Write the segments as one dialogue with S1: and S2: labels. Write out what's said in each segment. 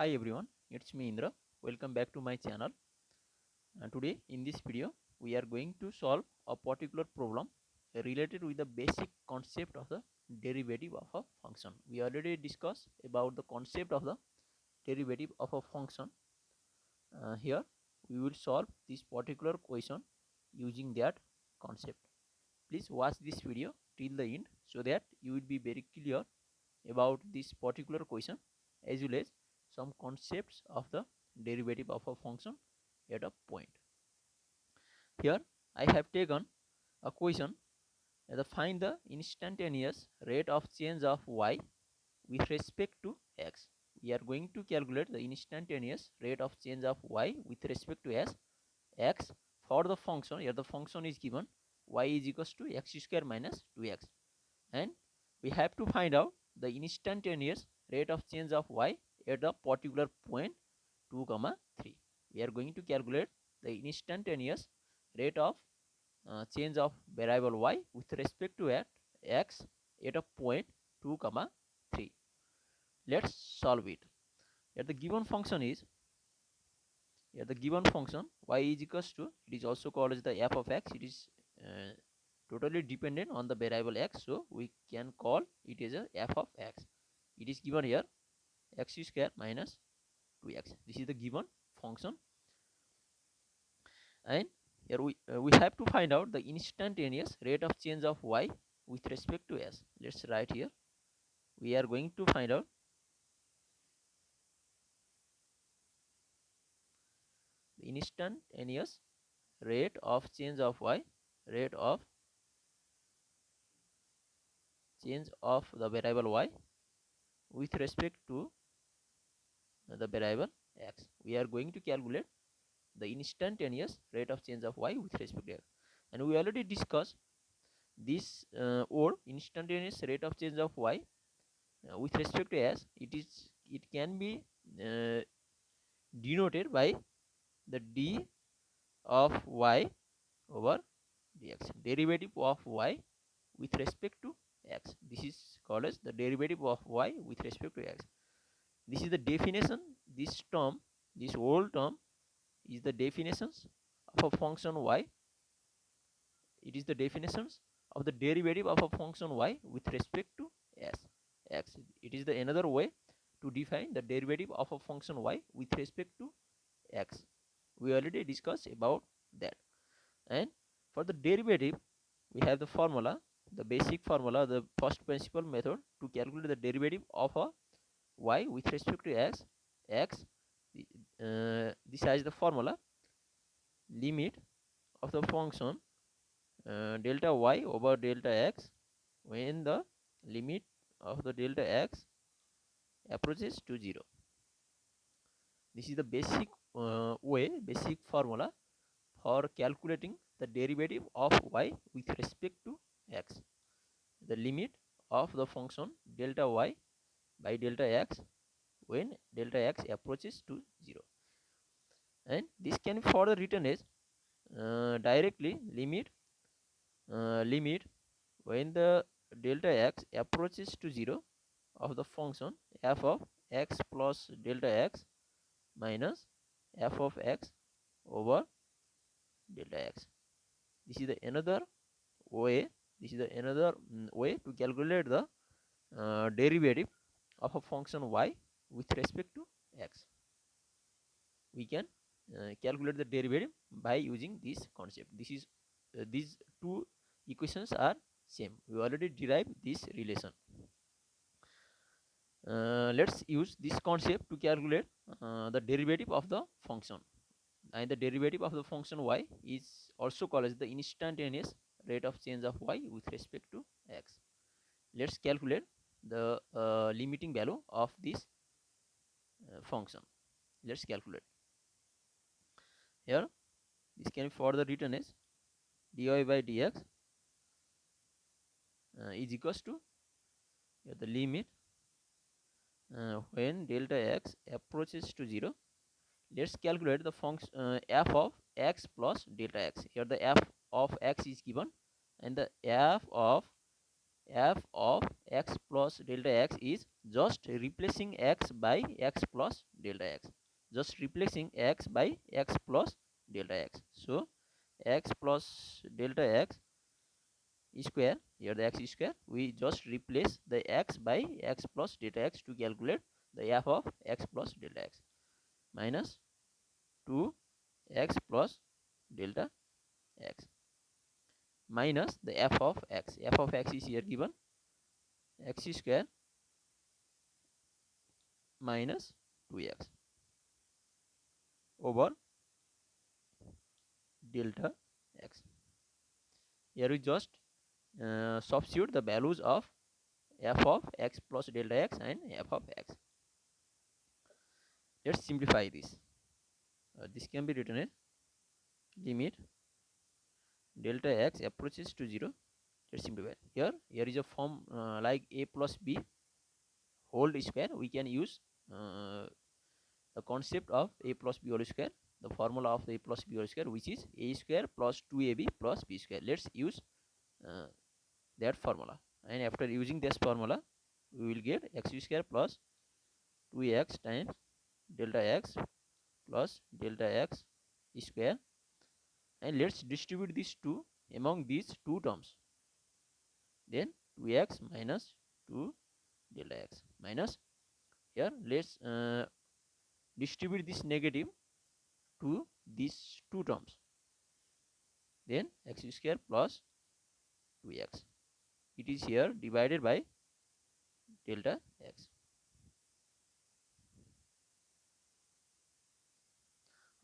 S1: Hi everyone, it's me Indra. Welcome back to my channel. Today in this video we are going to solve a particular problem related with the basic concept of the derivative of a function. We already discussed about the concept of the derivative of a function. Here we will solve this particular question using that concept. Please watch this video till the end so that you will be very clear about this particular question as well as some concepts of the derivative of a function at a point. Here I have taken a question find the instantaneous rate of change of y with respect to x. We are going to calculate the instantaneous rate of change of y with respect to x for the function. Here the function is given y is equals to x square minus 2x, and we have to find out the instantaneous rate of change of y at a particular point 2 comma 3. We are going to calculate the instantaneous rate of change of variable y with respect to x at a point 2 comma 3. Let's solve it. Here the given function is y is equals to, it is also called as the f of x. It is totally dependent on the variable x, so we can call it as a f of x. It is given here x square minus 2x. This is the given function, and here we have to find out the instantaneous rate of change of y with respect to s. Let's write here. We are going to find out the instantaneous rate of change of y, rate of change of the variable y with respect to the variable x. We are going to calculate the instantaneous rate of change of y with respect to x, and we already discussed this or instantaneous rate of change of y with respect to s. It can be uh, denoted by the d of y over dx, derivative of y with respect to x. This is called as the derivative of y with respect to x. This is the definition. This whole term is the definitions of a function y. It is the definitions of the derivative of a function y with respect to x. It is the another way to define the derivative of a function y with respect to x. We already discussed about that. And for the derivative, we have the formula, the basic formula, the first principle method to calculate the derivative of a y with respect to x. This has the formula limit of the function delta y over delta x when the limit of the delta x approaches to 0. This is the basic basic formula for calculating the derivative of y with respect to x. The limit of the function delta y by delta x when delta x approaches to 0. And this can be further written as directly limit when the delta x approaches to 0 of the function f of x plus delta x minus f of x over delta x. This is the another way. This is the another way to calculate the derivative of a function y with respect to x. We can calculate the derivative by using this concept. These two equations are same. We already derived this relation. Let's use this concept to calculate the derivative of the function, and the derivative of the function y is also called as the instantaneous rate of change of y with respect to x. Let's calculate the limiting value of this function. Let's calculate. Here this can be further written as dy by dx is equals to the limit when delta x approaches to 0. Let's calculate the function f of x plus delta x. Here the f of x is given, and the f of f of x plus delta x is just replacing x by x plus delta x, just replacing x by x plus delta x. So x plus delta x square, here the x square, we just replace the x by x plus delta x to calculate the f of x plus delta x, minus 2x plus delta x minus the f of x. F of x is here given, x square minus 2x over delta x. Here we just substitute the values of f of x plus delta x and f of x. Let's simplify this. This can be written as limit delta x approaches to 0. Let's simplify. Here is a form like a plus b whole square. We can use the concept of a plus b whole square, the formula of the a plus b whole square, which is a square plus 2ab plus b square. Let's use uh, that formula, and after using this formula we will get x square plus 2x times delta x plus delta x square, and let's distribute these two among these two terms. Then 2x minus 2 delta x minus, here let's distribute this negative to these two terms. Then x square plus 2x, it is here divided by delta x,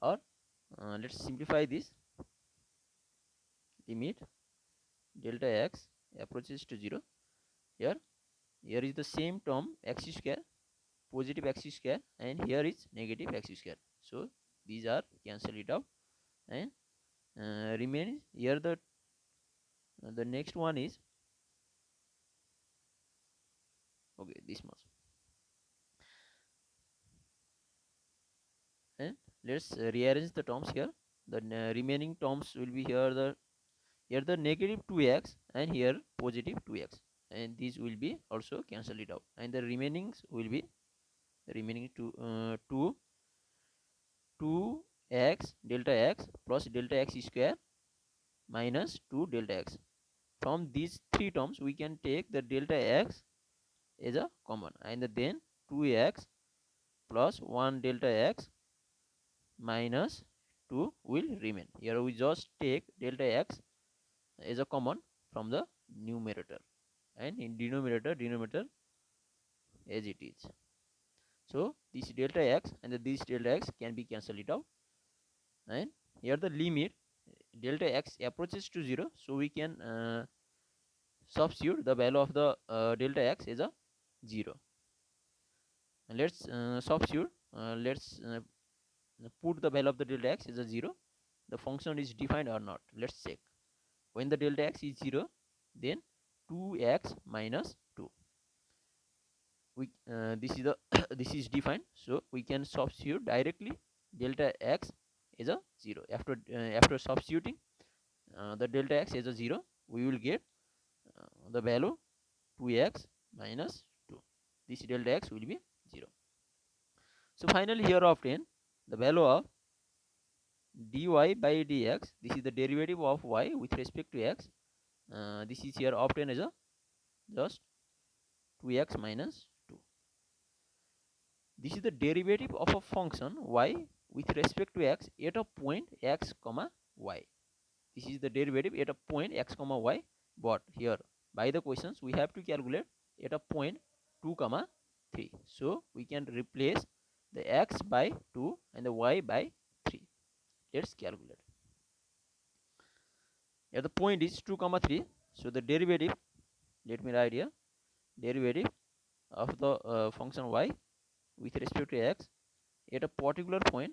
S1: or let's simplify this. Limit delta x approaches to 0. Here is the same term x square, positive x square, and here is negative x square. So these are cancel it out, and remains here the next one is okay, this much. And let's rearrange the terms here. The remaining terms will be here the negative 2x and here positive 2x, and these will be also cancel it out, and the remainings will be remaining 2x delta x plus delta x square minus 2 delta x. From these three terms we can take the delta x as a common, and then 2x plus 1 delta x minus 2 will remain. Here we just take delta x as a common from the numerator, and in denominator as it is. So this delta x and this delta x can be cancelled it out, and here the limit delta x approaches to 0, so we can substitute the value of the delta x as a 0. And let's substitute, let's put the value of the delta x as a 0. The function is defined or not, let's check. When the delta x is 0, then 2x minus 2, we this is the this is defined, so we can substitute directly delta x is a 0. After substituting the delta x as a 0, we will get the value 2x minus 2. This delta x will be 0. So finally here obtain the value of dy by dx. This is the derivative of y with respect to x. This is here obtained as a just 2x minus 2. This is the derivative of a function y with respect to x at a point x comma y. This is the derivative at a point x comma y, but here by the questions we have to calculate at a point 2 comma 3. So we can replace the x by 2 and the y by 3. Let's calculate. Here the point is 2 comma 3, so the derivative, let me write here, derivative of the function y with respect to x at a particular point,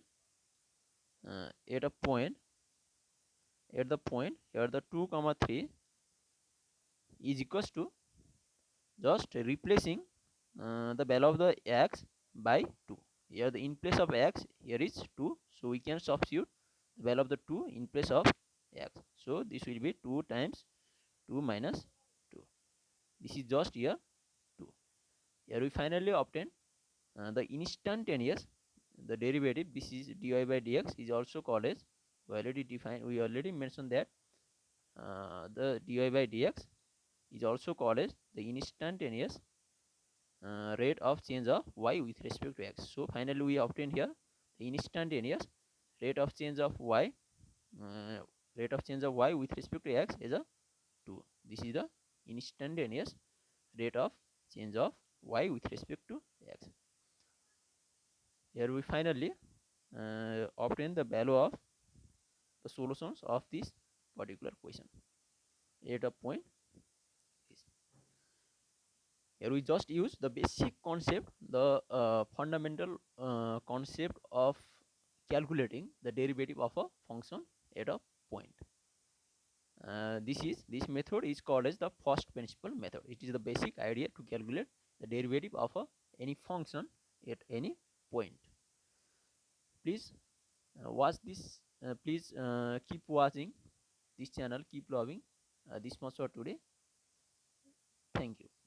S1: at the point here the 2 comma 3 is equals to just replacing the value of the x by 2. Here the in place of x here is 2, so we can substitute the value of the 2 in place of x. So this will be 2 times 2 minus 2. This is just here 2. Here we finally obtain the instantaneous, the derivative. This is dy by dx is also called as, we already mentioned that the dy by dx is also called as the instantaneous rate of change of y with respect to x. So finally we obtain here the instantaneous rate of change of y, uh, with respect to x is a 2. This is the instantaneous rate of change of y with respect to x. Here we finally obtain the value of the solutions of this particular question. At a point, here we just use the basic concept, the fundamental concept of calculating the derivative of a function at a point. This method is called as the first principle method. It is the basic idea to calculate the derivative of any function at any point. Please watch this. Please keep watching this channel. Keep loving this much for today. Thank you.